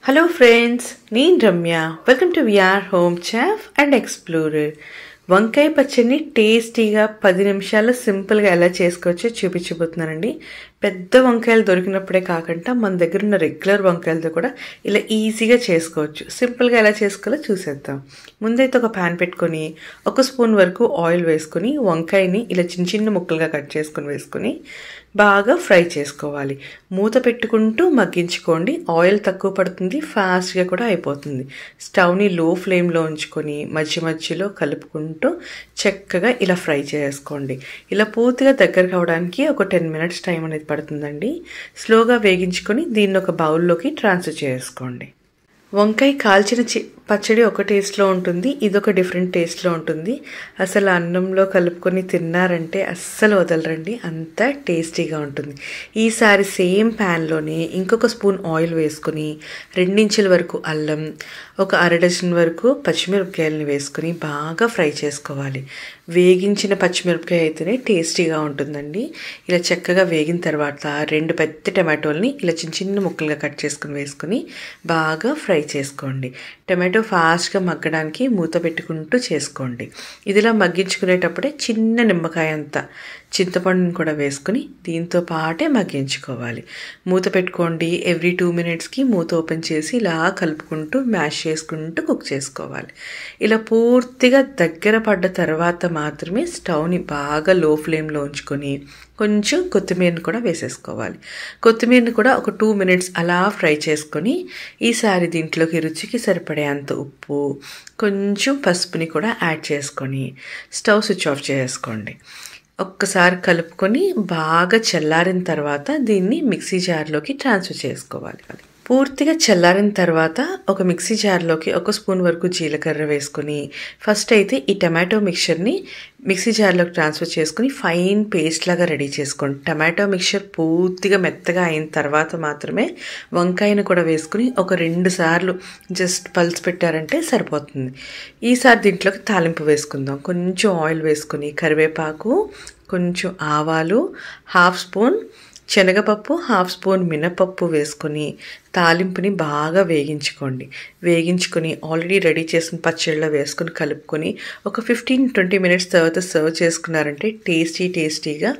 Hello friends, నేను Ramya. Welcome to VR home chef and explorer. వంకాయ పచ్చడిని టేస్టీగా 10 నిమిషాల్లో సింపుల్గా ఎలా చేసుకోవచ్చో చూపించబోతున్నానండి. పెద్ద వంకాయలు దొరికినప్పుడే కాకుండా మన దగ్గర ఉన్న రెగ్యులర్ వంకాయలతో కూడా ఇలా ఈజీగా చేసుకోవచ్చు. సింపుల్గా ఎలా చేసుకోవాలో చూసేద్దాం. ముందైతే ఒక ప్యాన్ పెట్టుకొని 1 స్పూన్ వరకు ఆయిల్ వేసుకొని వంకాయని ఇలా చిన్న చిన్న ముక్కలుగా కట్ చేసుకొని వేసుకొని బాగా ఫ్రై చేసుకోవాలి. మూత పెట్టుకుంటూ మగ్గించుకోండి. ఆయిల్ తక్కువ పడుతుంది, ఫాస్ట్గా కూడా అయిపోతుంది. స్టవ్ని లో ఫ్లేమ్లో ఉంచుకొని మధ్యలో కలుపుకుంటూ చక్కగా ఇలా ఫ్రై చేసుకోండి. ఇలా పూర్తిగా దగ్గర కావడానికి ఒక 10 మినిట్స్ టైం అనేది పడుతుందండి. స్లోగా వేగించుకొని దీన్ని ఒక బౌల్లోకి ట్రాన్స్ఫర్ చేసుకోండి. వంకాయ కాల్చిన పచ్చడి ఒక టేస్ట్లో ఉంటుంది, ఇదొక డిఫరెంట్ టేస్ట్లో ఉంటుంది. అసలు అన్నంలో కలుపుకొని తిన్నారంటే అస్సలు వదలరండి, అంత టేస్టీగా ఉంటుంది. ఈసారి సేమ్ ప్యాన్లోనే ఇంకొక స్పూన్ ఆయిల్ వేసుకొని 2 ఇంచుల వరకు అల్లం, ఒక అర డజన్ వరకు పచ్చిమిరపకాయలని వేసుకొని బాగా ఫ్రై చేసుకోవాలి. వేగించిన పచ్చిమిరపకాయ అయితేనే టేస్టీగా ఉంటుందండి. ఇలా చక్కగా వేగిన తర్వాత 2 పెద్ద టమాటోల్ని ఇలా చిన్న చిన్న ముక్కలుగా కట్ చేసుకుని వేసుకొని బాగా ఫ్రై చేసుకోండి. టమాటో ఫాస్ట్గా మగ్గడానికి మూత పెట్టుకుంటూ చేసుకోండి. ఇదిలా మగ్గించుకునేటప్పుడే చిన్న నిమ్మకాయ అంతా చింతపండుని కూడా వేసుకుని దీంతో పాటే మగ్గించుకోవాలి. మూత పెట్టుకోండి. ఎవ్రీ 2 మినిట్స్కి మూత ఓపెన్ చేసి ఇలా కలుపుకుంటూ మ్యాష్ చేసుకుంటూ కుక్ చేసుకోవాలి. ఇలా పూర్తిగా దగ్గర పడ్డ తర్వాత మాత్రమే స్టవ్ని బాగా లో ఫ్లేమ్లో ఉంచుకొని కొంచెం కొత్తిమీరని కూడా వేసేసుకోవాలి. కొత్తిమీరని కూడా ఒక 2 మినిట్స్ అలా ఫ్రై చేసుకొని ఈసారి దీంట్లోకి రుచికి సరిపడే అంత ఉప్పు, కొంచెం పసుపుని కూడా యాడ్ చేసుకొని స్టవ్ స్విచ్ ఆఫ్ చేసుకోండి. ఒక్కసారి కలుపుకొని బాగా చల్లారిన తర్వాత దీన్ని మిక్సీ జార్లోకి ట్రాన్స్ఫర్ చేసుకోవాలి. పూర్తిగా చల్లారిన తర్వాత ఒక మిక్సీ జార్లోకి 1 స్పూన్ వరకు జీలకర్ర వేసుకొని ఫస్ట్ అయితే ఈ టమాటో మిక్చర్ని మిక్సీ జార్లోకి ట్రాన్స్ఫర్ చేసుకుని ఫైన్ పేస్ట్ లాగా రెడీ చేసుకోండి. టమాటో మిక్చర్ పూర్తిగా మెత్తగా అయిన తర్వాత మాత్రమే వంకాయను కూడా వేసుకుని ఒక 2 సార్లు జస్ట్ పల్స్ పెట్టారంటే సరిపోతుంది. ఈసారి దీంట్లోకి తాలింపు వేసుకుందాం. కొంచెం ఆయిల్ వేసుకుని కరివేపాకు, కొంచెం ఆవాలు, 1/2 స్పూన్ శనగపప్పు, 1/2 స్పూన్ మినపప్పు వేసుకొని తాలింపుని బాగా వేగించుకొని ఆల్రెడీ రెడీ చేసిన పచ్చడిలో వేసుకొని కలుపుకొని ఒక 15-20 మినిట్స్ తర్వాత సర్వ్ చేసుకున్నారంటే టేస్టీగా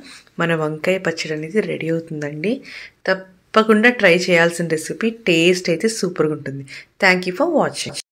మన వంకాయ పచ్చడి అనేది రెడీ అవుతుందండి. తప్పకుండా ట్రై చేయాల్సిన రెసిపీ. టేస్ట్ అయితే సూపర్గా ఉంటుంది. Thank you for watching.